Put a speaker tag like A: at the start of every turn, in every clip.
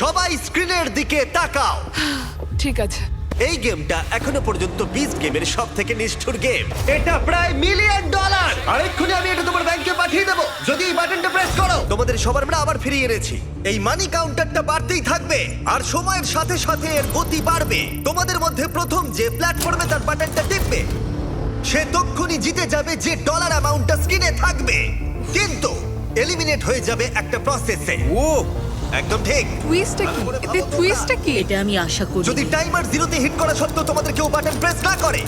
A: সবাই স্ক্রিনের দিকে তাকাও।
B: ঠিক আছে।
A: এই গেমটা এখনো পর্যন্ত বিস্ট গেমের সব থেকে নিষ্ঠুর গেম। এটা প্রায় $1,000,000। আর এক্ষুনি আমি এটা তোমার ব্যাংকে পাঠিয়ে দেবো যদি এই বাটনটা প্রেস করো। তোমাদের সবার আমরা আবার ফিরিয়ে এনেছি। এই মানি কাউন্টারটা বাড়তেই থাকবে আর সময়ের সাথে সাথে এর গতি বাড়বে। তোমাদের মধ্যে প্রথম যে প্ল্যাটফর্মে তার বাটনটা টিপবে সে তক্ষুনি জিতে যাবে, যে ডলার অ্যামাউন্টটা স্ক্রিনে থাকবে কিন্তু এলিমিনেট হয়ে যাবে একটা প্রসেসে।
C: ও
A: একদম ঠিক।
B: টুইস্টটা কি? এতে টুইস্টটা কি?
D: এটা আমি আশা করি।
A: যদি টাইমার জিরোতে হিট করা সত্ত্বেও তোমাদের কেউ বাটন প্রেস না করে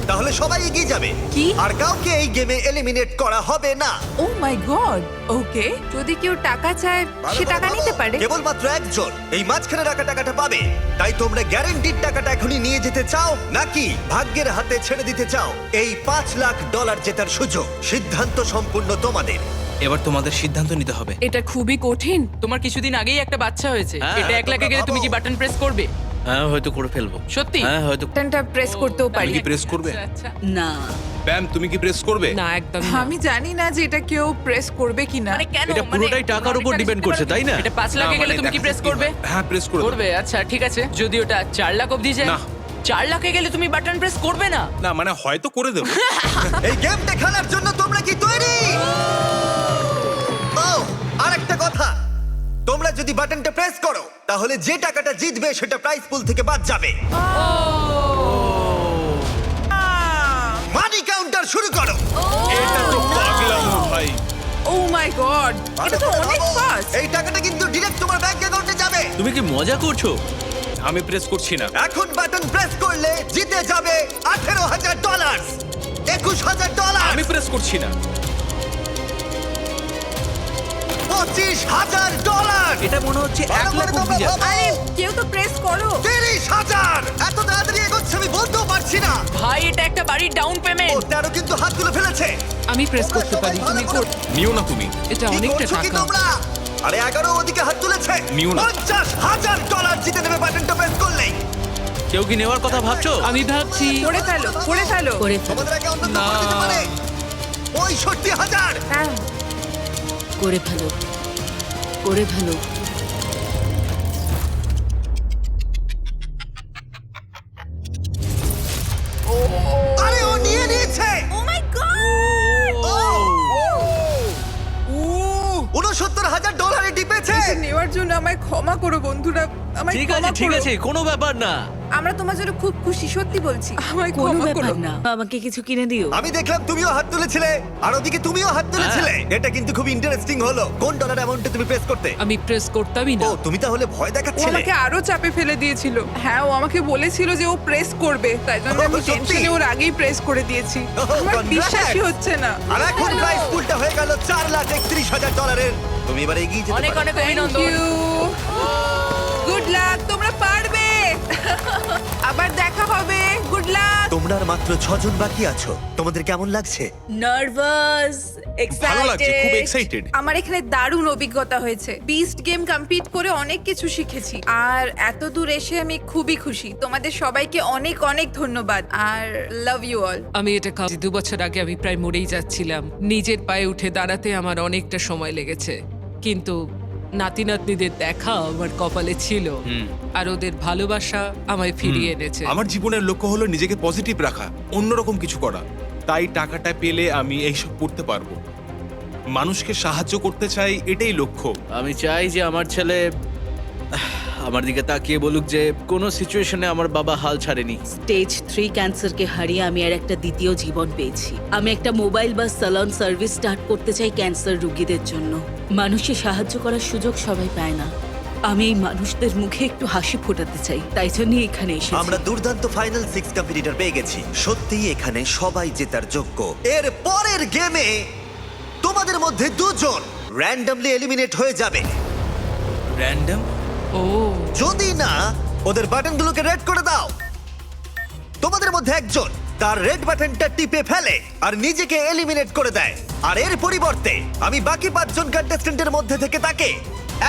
A: তাহলে সবাই এগিয়ে যাবে
B: কি?
A: আর কাউকে এই গেমে এলিমিনেট করা হবে না।
B: ও মাই গড। ওকে, যদি কেউ টাকা চায় সে টাকা নিতে পারে।
A: কেবলমাত্র একজন এই মাঝখানে রাখা টাকাটা পাবে। তাই তোমরা গ্যারান্টিড টাকাটা এখনই নিয়ে যেতে চাও নাকি ভাগ্যের হাতে ছেড়ে দিতে চাও এই $5,00,000 জেতার সুযোগ? সিদ্ধান্ত সম্পূর্ণ তোমাদের।
C: এবার তোমাদের সিদ্ধান্ত নিতে হবে।
B: এটা খুবই কঠিন।
E: তোমার কিছুদিন আগেই একটা বাচ্চা হয়েছে,
C: হ্যাঁ,
E: এটা 1 লাখে গেলে তুমি কি বাটন প্রেস করবে?
C: হ্যাঁ হয়তো করে ফেলবো।
E: সত্যি?
C: হ্যাঁ হয়তো।
B: বাটনটা প্রেস করতেও পারি।
F: কি প্রেস করবে?
E: আচ্ছা।
D: না,
F: ব্যাম তুমি কি প্রেস করবে?
E: না একদম
B: আমি জানি না যে এটা কেউ প্রেস করবে কিনা।
E: মানে কেন?
C: এটা পুরোটাই
E: মানে
C: টাকার উপর
E: অনেকটা
C: ডিপেন্ড
E: বুঝতে
C: করছে,
E: পারো
C: তাই না?
E: এটা 5 লাখে
F: না,
E: গেলে
F: মানে
E: তুমি কি
F: দেখা
E: প্রেস
F: যাক কি
E: করবে?
F: হয়। হ্যাঁ প্রেস করে দেবো।
E: করবে, আচ্ছা ঠিক আছে। যদি ওটা 4 লাখ অবধি যায়?
F: না।
E: 4 লাখে গেলে তুমি বাটন প্রেস করবে না?
F: না মানে হয়তো করে দেবো।
A: এই গেমটা খেলার জন্য তোমরা কি তৈরি? ও আরেকটা কথা, তোমরা যদি বাটনটা প্রেস করো তাহলে যে টাকাটা জিতবে সেটা প্রাইস পুল থেকে বাদ যাবে। মানি কাউন্টার শুরু করো।
F: এটা তো পাগলামো ভাই।
B: ও মাই গড, এটা তো অনেক ফাস্ট।
A: এই টাকাটা কিন্তু ডিরেক্ট তোমার ব্যাংক অ্যাকাউন্টে যাবে।
C: তুমি কি মজা করছো?
F: আমি প্রেস করছি না।
A: এখন বাটন প্রেস করলে জিতে যাবে $18,000, $21,000,
F: আমি প্রেস করছি না।
A: $25,000।
C: এটা মনে হচ্ছে 1 লাখ
A: তোমরা
C: অবধি যাবে।
A: ভাবো।
B: আরে কেউ তো প্রেস করো।
A: 30,000। এত তাড়াতাড়ি এগোচ্ছে আমি বলতেও পারছি না।
E: ভাই এটা একটা বাড়ির ডাউন
A: ও
E: পেমেন্ট।
A: 13 কিন্তু হাত তুলে ফেলেছে।
B: আমি প্রেস করতে পারি, তুমি কর।
F: নিও না তুমি।
B: এটা
A: কি
B: অনেকটা
A: করছো কি
B: টাকা।
A: তোমরা? আরে 11 ওদিকে হাত তুলেছে।
F: নিও না।
A: $50,000 জিতে নেবে বাটনটা প্রেস করলেই।
C: কেউ কি নেওয়ার কথা ভাবছো?
B: আমি ভাবছি করে ফেলো, করে ফেলো।
D: করে ফেলো,
A: তোমাদের আগে অন্য কেউ করে দিতে পারে। 65,000।
B: হ্যাঁ,
D: করে ফেলো, করে ফেলো।
A: আরে ও নিয়ে নিয়েছে।
B: ও মাই গড।
A: $69,000 টিপেছে।
B: নেওয়ার জন্য আমায় ক্ষমা করো বন্ধুরা, আমায়
C: ঠিক
B: ক্ষমা
C: আছে ঠিক
B: করো।
C: আছে, কোনো ব্যাপার না।
B: আমরা তোমার জন্য খুব খুশি, সত্যি বলছি। আমায়
D: কোনো
B: ক্ষমা
D: ব্যাপার
B: করো।
D: না, আমাকে কিছু কিনে দিও।
A: আমি দেখলাম তুমিও হাত তুলেছিলে আর ওদিকে তুমিও হাত তুলেছিলে। এটা কিন্তু খুব ইন্টারেস্টিং হলো। কোন ডলার অ্যামাউন্টে তুমি প্রেস করতে?
E: আমি প্রেস করতামই
A: ও তুমি তাহলে ভয়
B: ও
A: দেখাচ্ছিলে।
B: আমাকে আরো চাপে ফেলে দিয়েছিল। হ্যাঁ, ও আমাকে বলেছিল যে ও প্রেস করবে, তাই জন্য আমি
A: সত্যি?
B: টেনশনে ওর আগেই প্রেস করে দিয়েছি। আমার
A: congrats!
B: বিশ্বাসই হচ্ছে না।
A: আর এখন প্রাইস পুলটা হয়ে গেল $4,31,000। তুমি এবার এগিয়ে যেতে
E: অনেক
A: পারো।
E: অনেক অভিনন্দন।
B: গুড লাক, তোমরা পারবে। আবার দেখা হবে। Good luck.
A: তোমরা আর মাত্র 6 জন বাকি আছো। তোমাদের কেমন লাগছে?
D: নার্ভাস,
F: ভালো লাগছে, খুব
D: এক্সাইটেড।
F: এক্সাইটেড।
B: আমার এখানে দারুণ অভিজ্ঞতা হয়েছে। বিস্ট গেম কমপ্লিট করে অনেক কিছু শিখেছি আর এত দূর এসে আমি খুবই খুশি। তোমাদের সবাইকে অনেক অনেক ধন্যবাদ আর লাভ ইউ অল।
G: আমি এটা 2 বছর আগে আমি প্রায় মরেই যাচ্ছিলাম। নিজের পায়ে উঠে দাঁড়াতে আমার অনেকটা সময় লেগেছে, কিন্তু নাতি নাতনিদের দেখা আমার কপালে ছিল আর ওদের ভালোবাসা আমায় ফিরিয়ে এনেছে।
F: আমার জীবনের লক্ষ্য হলো নিজেকে পজিটিভ রাখা, অন্যরকম কিছু করা। তাই টাকাটা পেলে আমি এইসব করতে পারবো। মানুষকে সাহায্য করতে চাই, এটাই লক্ষ্য।
C: আমি চাই যে আমার ছেলে আমার দিকে তাকিয়ে বলুক যে কোনো সিচুয়েশনে আমার বাবা হাল ছাড়েনি।
D: স্টেজ 3 ক্যান্সারকে হারিয়ে আমি আর একটা দ্বিতীয় জীবন পেয়েছি। আমি একটা মোবাইল বা স্যালন সার্ভিস স্টার্ট করতে চাই ক্যান্সার রোগীদের জন্য। মানুষকে সাহায্য করার সুযোগ সবাই পায় না। আমি এই মানুষদের মুখে একটু হাসি ফোটাতে চাই, তাই জন্যই এখানে এসেছি।
A: আমরা দুর্দান্ত ফাইনাল 6 কম্পিটিটর পেয়ে গেছি। সত্যিই এখানে সবাই জেতার যোগ্য। এর পরের গেমে তোমাদের মধ্যে 2 জন র্যান্ডমলি এলিমিনেট হয়ে যাবে
C: র্যান্ডম?
G: ও
A: যদি না ওদের বাটনগুলোকে রেড করে দাও। তোমাদের মধ্যে একজন তার রেড বাটনটা টিপে ফেলে আর নিজেকে এলিমিনেট করে দেয়। আর এর পরিবর্তে আমি বাকি 5 জন কন্টেস্ট্যান্টের মধ্যে থেকে তাকে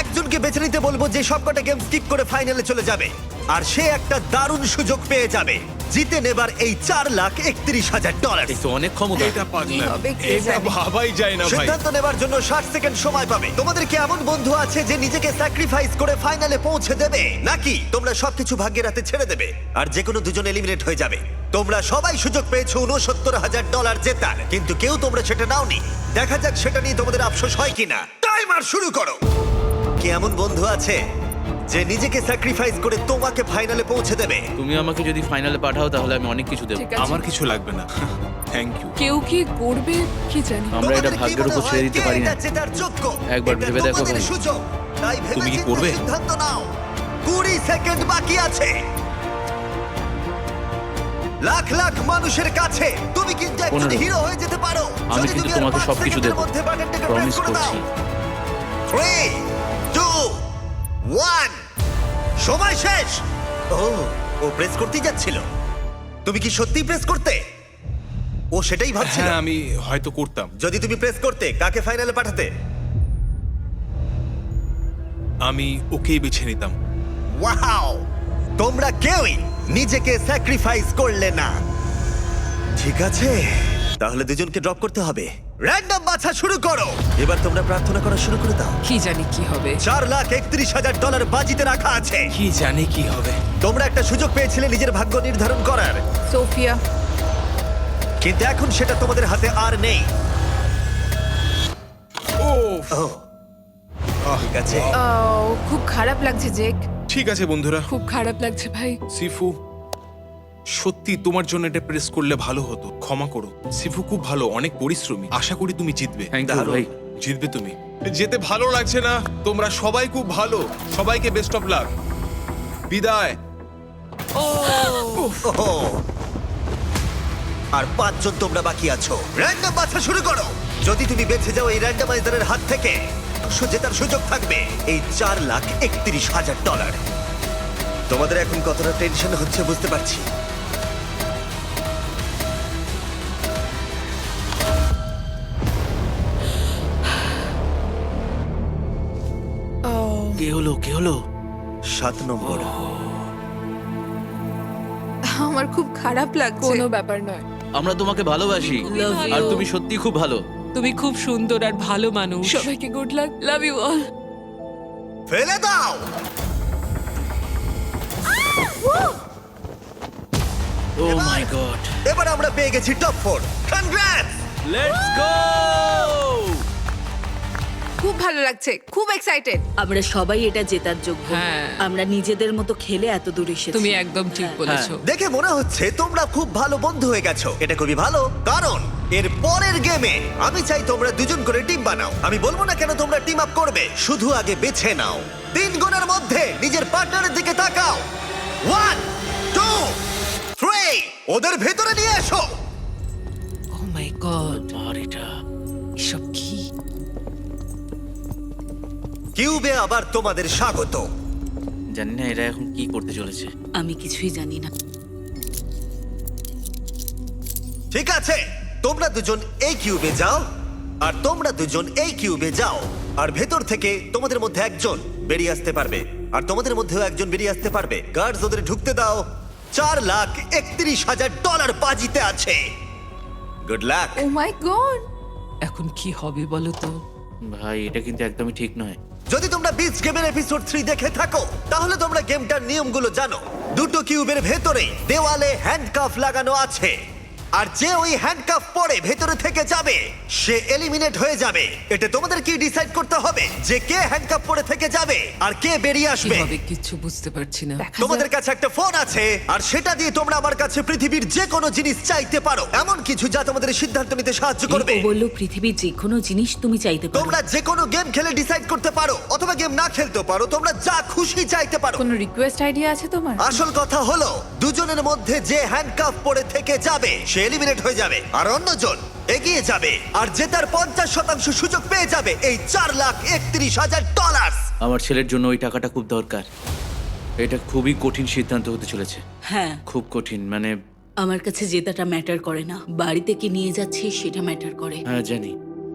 A: একজনকে বেছে নিতে বলবো যে সবকটা গেম স্কিপ করে ফাইনালে চলে যাবে। আর সে একটা দারুণ সুযোগ পেয়ে যাবে জিতে নেবার এই $4,31,000।
C: এই তো অনেক ক্ষমতা।
F: এটা পাগলাম,
B: হবে কে
F: এটা
B: জানে?
F: ভাবাই যায় না ভাই।
A: সিদ্ধান্ত নেবার জন্য 60 সেকেন্ড সময় পাবে। তোমাদের কি এমন বন্ধু আছে যে নিজেকে স্যাক্রিফাইস করে ফাইনালে পৌঁছে দেবে, নাকি তোমরা সবকিছু ভাগ্যের হাতে ছেড়ে দেবে আর যে কোনো দুজন এলিমিনেট হয়ে যাবে? তোমরা সবাই সুযোগ পেয়েছো $69,000 জেতার, কিন্তু কেউ তোমরা সেটা নাওনি। দেখা যাক সেটা নিয়ে তোমাদের আফসোস হয় কিনা। টাইমার শুরু করো। কি এমন বন্ধু আছে যে নিজেকে স্যাক্রিফাইস করে তোমাকে ফাইনালে পৌঁছে দেবে?
C: তুমি আমাকে যদি ফাইনালে পাঠাও তাহলে আমি অনেক কিছু দেবো।
E: ঠিক আছে।
F: আমার কিছু লাগবে না, থ্যাংক ইউ।
E: কেউ কি করবে কি জানি।
C: আমরা এটা
A: তোমাদের কি
C: ভাগ্যের
A: মনে
C: উপর ছেড়ে
A: হয়
C: দিতে
A: কে
C: পারি না।
A: এটা জেতার যোগ্য?
C: একবার
A: এটা
C: ভেবে দেখো
A: তোমাদের
C: ভাই।
A: সুযোগ। তাই ভেবে
F: তুমি কি
A: চিন্তে
F: করবে?
A: সিদ্ধান্ত নাও। 20 সেকেন্ড বাকি আছে। লাখ লাখ মানুষের কাছে তুমি কিন্তু একজন
C: 15
A: হিরো হয়ে যেতে পারো।
C: আমি
A: যদি
C: কিন্তু
A: তুমি আর
C: তোমাকে
A: 5
C: সবকিছু
A: সেকেন্ডের
C: দেবো।
A: মধ্যে বাটনটাকে
C: প্রমিস
A: প্রেস করে দাও।
C: করছি।
A: 3, 2, 1 সময় শেষ। ও প্রেস করতেই যাচ্ছিল। তুমি কি সত্যি প্রেস করতে? ও সেটাই ভাবছিল।
F: হ্যাঁ, আমি হয়তো করতাম।
A: যদি তুমি প্রেস করতে, কাকে ফাইনালে পাঠাতে?
F: আমি ওকেই বেছে নিতাম।
A: ওয়াও, তোমরা কেউই নিজেকে স্যাক্রিফাইস করলে না। ঠিক আছে, তাহলে দুজনকে ড্রপ করতে হবে। র্যান্ডম বাছা শুরু করো। এবার তোমরা প্রার্থনা করা শুরু করে দাও।
G: কি জানি কি হবে।
A: $4,31,000 বাজিতে রাখা আছে।
F: কি জানি কি হবে।
A: তোমরা একটা সুযোগ পেয়েছিলে নিজের ভাগ্য নির্ধারণ করার,
B: সোফিয়া,
A: কিন্তু এখন সেটা তোমাদের হাতে আর নেই।
F: ও
A: ঠিক আছে,
B: খুব খারাপ লাগছে জেক।
F: ঠিক আছে বন্ধুরা।
E: খুব খারাপ লাগছে ভাই।
F: সিফু, সত্যি তোমার জন্য এটা প্রেস করলে ভালো হতো, ক্ষমা করো। সিফু খুব ভালো, অনেক পরিশ্রমী। আশা করি তুমি জিতবে।
C: থ্যাংক ইউ
A: দারুণ।
C: ভাই।
F: জিতবে তুমি। যেতে ভালো লাগছে না। তোমরা সবাই খুব ভালো। সবাইকে বেস্ট অফ লাক। বিদায়।
A: ওহো। আর 5 জন তোমরা বাকি আছো। র্যান্ডম বাছা শুরু করো। যদি তুমি বেঁচে যাও এই র্যান্ডমাইজারের হাত থেকে, জেতার সুযোগ থাকবে এই $4,31,000। তোমাদের এখন কতটা টেনশন হচ্ছে বুঝতে পারছি।
C: কে হলো কে হলো?
A: 7 নম্বর।
B: আমার খুব খারাপ লাগছে।
E: কোনো ব্যাপার নয়।
C: আমরা তোমাকে ভালোবাসি
D: Love you.
C: আর তুমি সত্যি খুব ভালো।
G: তুমি খুব সুন্দর আর ভালো মানুষ।
E: সবাইকে good luck. Love you all.
A: ফেলে দাও।
C: Oh my god.
A: এবার আমরা পেয়ে গেছি টপ 4। কনগ্রাটস।
C: Let's go!
B: খুব ভালো লাগছে, খুব এক্সাইটেড।
D: আমরা সবাই এটা জেতার যোগ্য।
G: হ্যাঁ।
D: আমরা নিজেদের মতো খেলে এত দূর এসেছি।
G: তুমি একদম ঠিক বলেছো।
A: দেখে মনে হচ্ছে তোমরা খুব ভালো বন্ধু হয়ে গেছো। এটা খুবই ভালো, কারণ এর পরের গেমে আমি চাই তোমরা দুজন করে টিম বানাও। আমি বলবো না কেন তোমরা টিম আপ করবে, শুধু আগে বেছে নাও। 3 গুণের মধ্যে নিজের পার্টনারের দিকে তাকাও। 1, 2, 3 ওদের ভেতরে নিয়ে এসো।
G: ও মাই গড,
C: আর এটা
G: এসব কি?
A: কিউবে আবার তোমাদের স্বাগত।
C: জানি না এরা এখন কি করতে চলেছে।
D: আমি কিছুই জানি না।
A: ঠিক আছে, তোমরা দুজন এই কিউবে যাও আর তোমরা দুজন এই কিউবে যাও। আর ভেতর থেকে তোমাদের মধ্যে একজন বেরিয়ে আসতে পারবে, আর তোমাদের মধ্যেও একজন বেরিয়ে আসতে পারবে। গার্ডস ওদের ঢুকতে দাও। $4,31,000 বাজিতে আছে। Good luck.
B: Oh my god,
G: এখন কি হবে বলো তো?
C: ভাই এটা কিন্তু একদমই ঠিক নয়।
A: যদি তোমরা বিচ গেমের এপিসোড 3 দেখে থাকো তাহলে তোমরা গেমটার নিয়মগুলো জানো। দুটো কিউবের ভেতরে দেওয়ালে হ্যান্ডকাফ লাগানো আছে, আর যে ওই হ্যান্ডকাফ পরে ভেতরে থেকে যাবে সে এলিমিনেট হয়ে যাবে। এটা তোমাদের কি ডিসাইড করতে হবে যে কে হ্যান্ডকাফ পরে থেকে যাবে আর কে বেরিয়ে
G: কি
A: আসবে।
G: হবে কিচ্ছু বুঝতে পারছি না।
A: তোমাদের কাছে একটা ফোন আছে, আর সেটা দিয়ে তোমরা আমার কাছে পৃথিবীর যে কোনো জিনিস চাইতে পারো, এমন কিছু যা তোমাদের সিদ্ধান্ত নিতে সাহায্য করবে।
D: ও বললো পৃথিবীর যে কোনো জিনিস তুমি চাইতে পারো।
A: তোমরা যে কোনো গেম খেলে ডিসাইড করতে পারো, অথবা গেম না খেলতে পারো। তোমরা যা খুশি চাইতে পারো।
B: কোনো রিকোয়েস্ট আইডিয়া আছে তোমার?
A: আসল কথা হলো দুজনের মধ্যে যে হ্যান্ডকাফ পরে থেকে যাবে সে এলিমিনেট হয়ে যাবে, আর অন্যজন এগিয়ে যাবে আর জেতার 50% সুযোগ পেয়ে যাবে এই $4,31,000।
C: আমার ছেলের জন্য ওই টাকাটা খুব দরকার। এটা খুবই কঠিন সিদ্ধান্ত হতে চলেছে।
D: হ্যাঁ,
C: খুব কঠিন, মানে
D: আমার কাছে জেতাটা ম্যাটার করে না, বাড়িতে কি নিয়ে যাচ্ছি সেটা ম্যাটার করে।
C: হ্যাঁ জানি।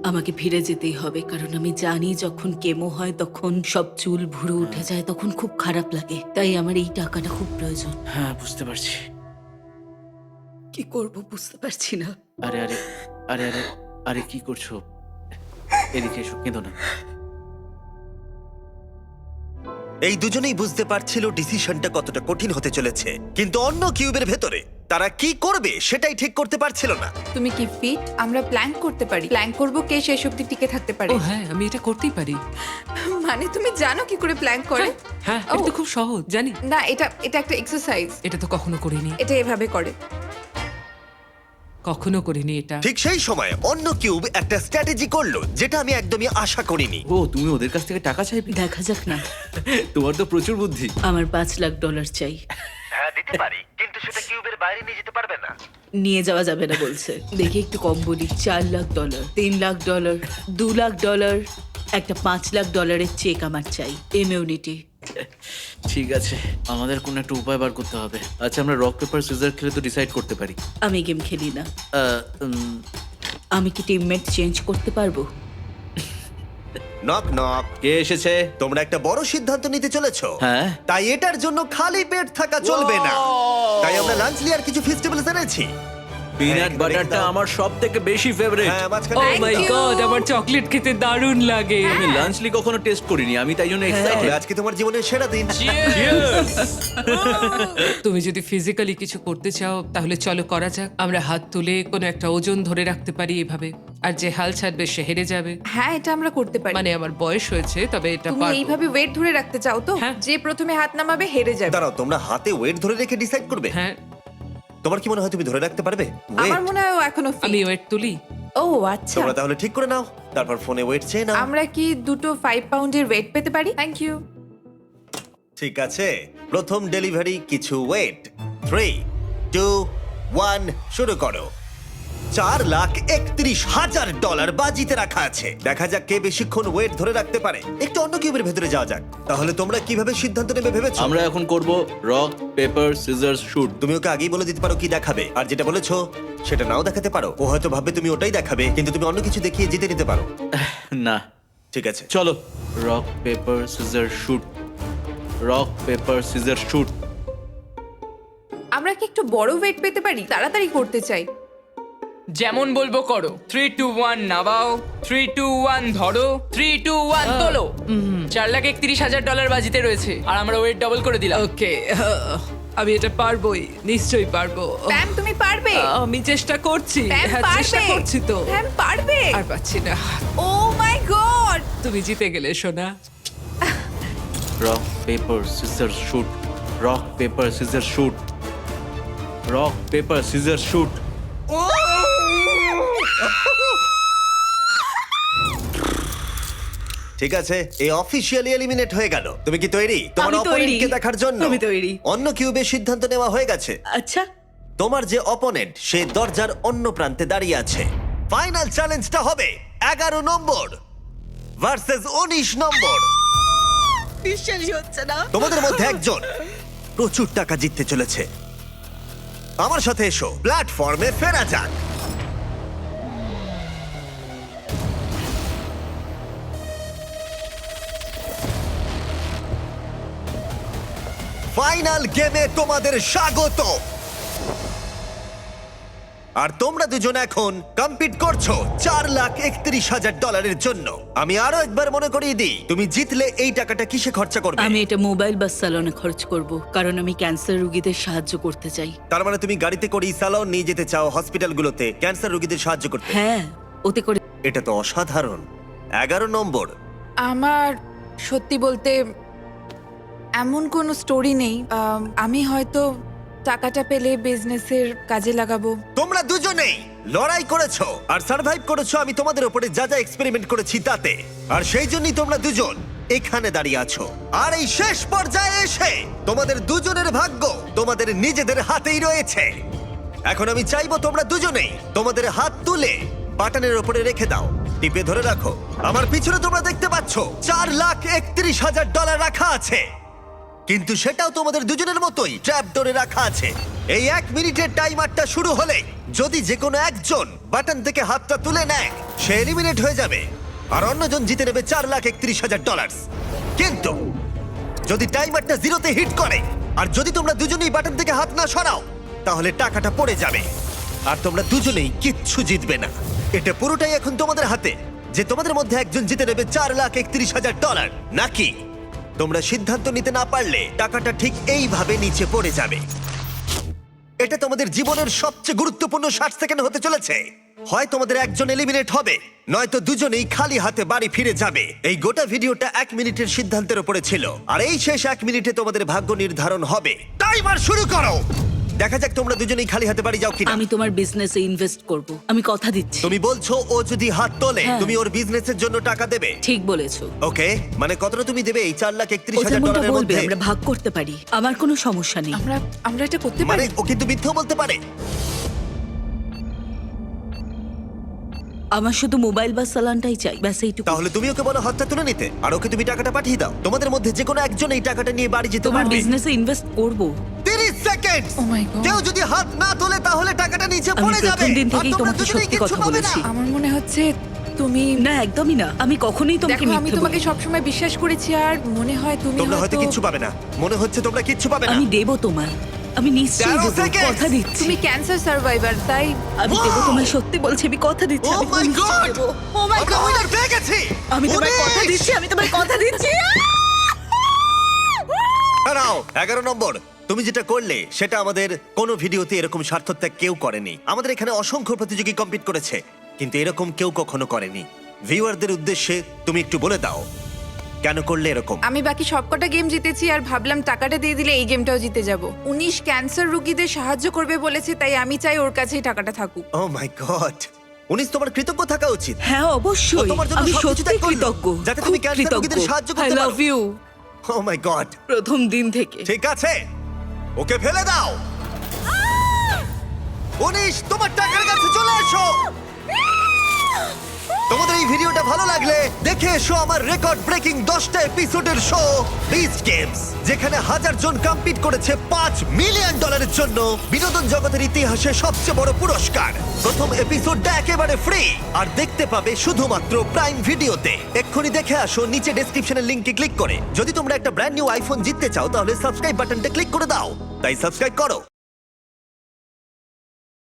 D: আমাকে ফিরে যেতেই হবে, কারণ আমি জানি যখন কেমো হয় তখন সব চুল ভুরু উঠে যায়, তখন খুব খারাপ লাগে। তাই আমার এই টাকাটা খুব প্রয়োজন।
C: হ্যাঁ, বুঝতে পারছি।
D: কি করব বুঝতে পারছি না।
C: আরে আরে আরে আরে আরে কি করছো? এদিকে এসো, কেঁদো না।
A: এই দুজনেই বুঝতে পারছিল ডিসিশনটা কতটা কঠিন হতে চলেছে, কিন্তু অন্য কিউবের ভেতরে তারা কি করবে সেটাই ঠিক করতে পারছিল না।
B: তুমি কি ফিট? আমরা প্ল্যান করতে পারি, প্ল্যান করব কে শেষ অবধি টিকে থাকতে পারে।
G: ও হ্যাঁ, আমি এটা করতেই পারি।
B: মানে তুমি জানো কি করে প্ল্যান করে?
G: হ্যাঁ, এটা তো খুব সহজ, জানি।
B: না, এটা এটা একটা এক্সারসাইজ।
G: এটা তো কখনো করিনি,
B: এটা এভাবে করে।
G: কখনো করিনি এটা।
A: ঠিক সেই সময় অন্য কিউব একটা স্ট্র্যাটেজি করলো যেটা আমি একদমই আশা করিনি।
C: ও, তুমি ওদের কাছ থেকে টাকা চাইবে?
D: দেখা যাক না।
C: তোমার তো প্রচুর বুদ্ধি।
D: আমার $5 লাখ চাই।
A: হ্যাঁ, দিতে পারি, কিন্তু সেটা কিউবের বাইরে নিয়ে যেতে পারবে না।
D: নিয়ে যাওয়া যাবে না বলছে। দেখি একটু কম বলি। $4 লাখ, $3 লাখ, $2 লাখ, একটা $5 লাখ চেক আমার চাই। ইমিউনিটি।
C: ঠিক আছে, আমাদের কোনো একটা উপায় বার করতে হবে। আচ্ছা, আমরা রক পেপার সিজার খেলে তো ডিসাইড করতে পারি।
D: আমি গেম খেলি না।
C: আহ, উম,
D: আমি কি টিমমেট চেঞ্জ করতে পারবো?
A: Knock knock.
C: কে এসেছে?
A: তোমরা একটা বড় সিদ্ধান্ত নিতে চলেছো।
C: হ্যাঁ।
A: তাই এটার জন্য খালি পেট থাকা চলবে না। তাই আমরা লাঞ্চ লিয়ার কিছু ফেস্টিভ্যালস এনেছি।
C: পিনাট
A: হ্যাঁ,
C: বাটারটা
A: দাও।
C: আমার সব থেকে বেশি ফেভারিট।
A: হ্যাঁ,
G: ও
A: মাঝখানে
B: Thank
G: মাই
B: you.
G: গড, আমার চকলেট খেতে দারুণ লাগে।
C: আমি লাঞ্চলি কখনো টেস্ট করিনি, আমি তাই জন্য
A: তাহলে
C: এক্সাইটেড।
A: আজকে তোমার জীবনের সেরা দিন।
G: তুমি যদি ফিজিক্যালি কিছু করতে চাও তাহলে চলো করা যাক। আমরা হাত তুলে কোনো একটা ওজন ধরে রাখতে পারি এভাবে, আর যে হাল ছাড়বে সে হেরে যাবে।
B: হ্যাঁ, এটা আমরা করতে পারি।
G: মানে আমার বয়স হয়েছে, তবে এটা
B: তুমি
G: পারবো।
B: এইভাবে ওয়েট ধরে রাখতে চাও তো?
G: হ্যাঁ।
B: যে প্রথমে হাত নামাবে হেরে যাবে।
A: দাঁড়াও, তোমরা হাতে ওয়েট ধরে রেখে ডিসাইড করবে?
G: হ্যাঁ,
A: তোমার কি মনে হয় তুমি ধরে রাখতে পারবে
B: আমার
A: ওয়েট?
B: মনে হয় ও এখনো
G: আমি
B: fit।
G: ওয়েট তুলি।
B: ও আচ্ছা।
A: তোমরা তাহলে ঠিক করে নাও, তারপর ফোনে ওয়েট চেয়ে নাও।
B: আমরা কি দুটো 5 পাউন্ডের ওয়েট পেতে পারি? Thank you.
A: ঠিক আছে, প্রথম ডেলিভারি কিছু ওয়েট। 3, 2, 1 শুরু করো। $4,31,000 বাজিতে রাখা আছে। দেখা যাক কে বেশিক্ষণ ওয়েট ধরে রাখতে পারে। একটু অন্য কিউবের ভেতরে যাওয়া যাক। তাহলে তোমরা কিভাবে সিদ্ধান্ত নেবে ভেবেছো?
C: আমরা এখন করব রক পেপার সিজার শুট।
A: তুমি ওকে আগেই বলে দিতে পারো কি দেখাবে, আর যেটা বলেছো সেটা নাও দেখাতে পারো। ও হয়তো ভাববে তুমি ওটাই দেখাবে, কিন্তু তুমি অন্য কিছু দেখিয়ে জিতে নিতে পারো।
C: না,
A: ঠিক আছে,
C: চলো rock paper scissor shoot. Rock paper scissor shoot.
B: আমরা কি একটু বড় ওয়েট পেতে পারি? তাড়াতাড়ি করতে চাই।
H: যেমন বলবো করো। 3, 2, 1 নামাও। 3, 2, 1 ধরো। 3, 2, 1 তোলো। $4,31,000 বাজিতে রয়েছে, আর আমরা ওয়েট ডবল করে দিলাম।
G: ওকে, আমি এটা পারবোই, নিশ্চয়ই পারবো।
B: প্যাম, তুমি পারবে।
G: আমি চেষ্টা করছি।
B: প্যাম
G: হ্যাঁ, চেষ্টা
B: পারবে।
G: করছি তো।
B: প্যাম পারবে।
G: আর পাচ্ছি না।
B: ও মাই গড।
G: তুমি জিতে গেলে সোনা।
C: Rock paper scissor shoot. Rock paper scissor shoot. Rock paper scissor shoot.
A: ঠিক আছে, এই অফিসিয়ালি এলিমিনেট হয়ে গেল। তুমি কি তৈরি তোমার
D: আমি তৈরি।
A: অপোনেন্টকে দেখার জন্য?
D: আমি তৈরি।
A: অন্য কিউবের সিদ্ধান্ত নেওয়া হয়ে গেছে।
D: আচ্ছা,
A: তোমার যে অপোনেন্ট সে দরজার অন্য প্রান্তে দাঁড়িয়ে আছে। ফাইনাল চ্যালেঞ্জটা হবে 11 নম্বর ভার্সেস 19 নম্বর।
D: বিশ্বাসই হচ্ছে না।
A: তোমাদের মধ্যে একজন প্রচুর টাকা জিততে চলেছে। আমার সাথে এসো, প্ল্যাটফর্মে ফেরা যাক। ফাইনাল গেমে তোমাদের স্বাগত। আর তোমরা দুজন এখন কম্পিট করছো $4,31,000 জন্য। আমি আরো একবার মনে করিয়ে দিই, তুমি জিতলে এই টাকাটা কিসে খরচা করবে?
D: আমি এটা মোবাইল বা স্যালনে খরচ করব, কারণ আমি ক্যান্সার রোগীদের সাহায্য করতে চাই।
A: তার মানে তুমি গাড়িতে করেই স্যালন নিয়ে যেতে চাও হসপিটালগুলোতে ক্যান্সার রোগীদের সাহায্য করতে।
D: হ্যাঁ, ওতে করে
A: এটা তো অসাধারণ। 11 নম্বর।
B: আমার সত্যি বলতে এমন কোনো স্টোরি নেই। আমি হয়তো টাকাটা পেলে বিজনেসের কাজে লাগাবো।
A: তোমরা দুজনেই লড়াই করেছো আর সার্ভাইভ করেছো আমি তোমাদের উপরে যা যা এক্সপেরিমেন্ট করেছি তাতে। আর সেই জন্যই তোমরা দুজন এখানে দাঁড়িয়ে আছো। আর এই শেষ পর্যায়ে এসে তোমাদের দুজনের ভাগ্য তোমাদের নিজেদের হাতেই রয়েছে। এখন আমি চাইবো তোমরা দুজনেই তোমাদের হাত তুলে বাটনের উপরে রেখে দাও, টিপে ধরে রাখো। আমার পিছনে তোমরা দেখতে পাচ্ছ $4,31,000 রাখা আছে। কিন্তু সেটাও তোমাদের দুজনের মতোই ট্র্যাপ ডোরে রাখা আছে। এই 1 মিনিটের টাইমারটা শুরু হলে যদি যে কোনো একজন বাটন থেকে হাতটা তুলে নেয় সে এলিমিনেট হয়ে যাবে, আর অন্যজন জিতে নেবে $4,31,000। কিন্তু যদি টাইমারটা জিরোতে হিট করে আর যদি তোমরা দুজনেই বাটন থেকে হাত না সরাও তাহলে টাকাটা পড়ে যাবে আর তোমরা দুজনেই কিচ্ছু জিতবে না। এটা পুরোটাই এখন তোমাদের হাতে যে তোমাদের মধ্যে একজন জিতে নেবে $4,31,000 নাকি তোমরা সিদ্ধান্ত নিতে না পারলে টাকাটা ঠিক এইভাবে নিচে পড়ে যাবে। এটা তোমাদের জীবনের সবচেয়ে গুরুত্বপূর্ণ 60 সেকেন্ড হতে চলেছে। হয় তোমাদের একজন এলিমিনেট হবে, নয়তো দুজনেই খালি হাতে বাড়ি ফিরে যাবে। এই গোটা ভিডিওটা 1 মিনিটের সিদ্ধান্তের উপরে ছিল, আর এই শেষ 1 মিনিটে তোমাদের ভাগ্য নির্ধারণ হবে। টাইমার শুরু করো। দেখা যাক তোমরা দুজনেই খালি হাতে বাড়ি যাও কিনা।
D: আমি তোমার বিজনেসে ইনভেস্ট করব, আমি কথা দিচ্ছি।
A: তুমি বলছো ও যদি হাত তোলে
D: হ্যাঁ।
A: তুমি ওর বিজনেসের জন্য টাকা দেবে?
D: ঠিক বলেছো।
A: ওকে, মানে কতটা তুমি দেবে এই
D: ও
A: $4,31,000
D: যেমনটা
A: ডলারের
D: বলবে
A: মধ্যে?
D: আমরা ভাগ করতে পারি, আমার কোনো সমস্যা নেই।
E: আমরা এটা করতে
A: মানে
E: পারি?
A: ও কিন্তু মিথ্যাও বলতে পারে।
D: আমার শুধু মোবাইল বা সালানটাই চাই, ব্যাস এইটুকু।
A: তাহলে তুমি ওকে বলো হাতটা তুলে নিতে, আর ওকে তুমি টাকাটা পাঠিয়ে দাও। তোমাদের মধ্যে যে কোনো একজন এই টাকাটা নিয়ে বাড়ি যেতে
D: তোমার
A: পারবে।
D: বিজনেসে ইনভেস্ট করব।
A: 30 সেকেন্ড।
E: Oh my God!
A: কেউ যদি হাত না তোলে তাহলে টাকাটা নিচে
D: আমি
A: পড়ে যাবে।
D: প্রথম দিন
A: আর
D: থেকেই
A: তোমরা
D: তোমাকে
A: দুজনেই
D: সত্যি
A: কিচ্ছু
D: কথা
A: পাবে না।
D: বলেছি।
E: আমার মনে হচ্ছে তুমি
D: না, একদমই না, আমি কখনোই তোমাকে
E: দেখো, আমি
D: মিথ্যে
E: তোমাকে
D: বলিনি।
E: সবসময় বিশ্বাস করেছি আর মনে হয় তুমি
A: তোমরা হয়তো কিচ্ছু পাবে না, মনে হচ্ছে তোমরা কিচ্ছু পাবে না।
D: আমি দেবো তোমায়, আমি নিশ্চয়ই
A: 13
D: দেবো,
A: seconds!
D: কথা দিচ্ছি।
B: তুমি ক্যান্সার সার্ভাইভার, তাই
D: আমি দেবো
A: Wow!
D: তোমায়, সত্যি বলছি, আমি কথা দিচ্ছি।
A: Oh
D: আমি
A: my
D: নিশ্চয়ই
A: God!
D: দেবো। Oh my
A: আমরা
D: God!
A: winner পেয়ে গেছি।
D: আমি তোমায় কথা
A: 19!
D: দিচ্ছি, আমি তোমায় কথা দিচ্ছি।
A: দাঁড়াও, 11 নম্বর। তুমি যেটা করলে সেটা আমাদের কোনো ভিডিওতে এরকম স্বার্থত্যাগ কেউ করেনি। আমাদের এখানে অসংখ্য প্রতিযোগী কম্পিট করেছে, কিন্তু এরকম কেউ কখনো করেনি। ভিউয়ারদের উদ্দেশ্যে তুমি একটু বলে দাও কেন করলে এরকম।
B: আমি বাকি সবকটা গেম জিতেছি আর ভাবলাম টাকাটা দিয়ে দিলে এই গেমটাও জিতে যাব। 19 ক্যান্সার রোগীদের সাহায্য করবে বলেছে, তাই আমি চাই ওর কাছেই টাকাটা থাকুক।
A: ও মাই গড, 19 তোমার কৃতজ্ঞ থাকা উচিত।
D: হ্যাঁ,
A: ও
D: অবশ্যই,
A: তোমার জন্য
D: আমি
A: সবকিছু
D: সত্যি
A: ত্যাগ করলো,
D: কৃতজ্ঞ,
A: যাতে
D: খুব
A: তুমি ক্যান্সার
D: কৃতজ্ঞ।
A: রোগীদের সাহায্য
D: I
A: করতে পারো।
D: love you।
A: Oh my god,
D: প্রথম দিন থেকে।
A: ঠিক আছে, ওকে ফেলে দাও। 19 তোমার টাকার কাছে চলে এসো। তোমাদের এই ভিডিওটা ভালো লাগলে দেখে এসো আমার রেকর্ড ব্রেকিং 10টা এপিসোডের শো বিস্ট গেমস, যেখানে 1000 জন কম্পিট করেছে $5 মিলিয়ন জন্য বিনোদন জগতের ইতিহাসে সবচেয়ে বড় পুরস্কার। প্রথম এপিসোডটা একেবারে ফ্রি আর দেখতে পাবে শুধুমাত্র প্রাইম ভিডিওতে। এক্ষুনি দেখে আসো নিচে ডেসক্রিপশনের লিংকে ক্লিক করে। যদি তোমরা একটা ব্র্যান্ড নিউ আইফোন জিততে চাও তাহলে সাবস্ক্রাইব বাটনটা ক্লিক করে দাও। তাই সাবস্ক্রাইব করো।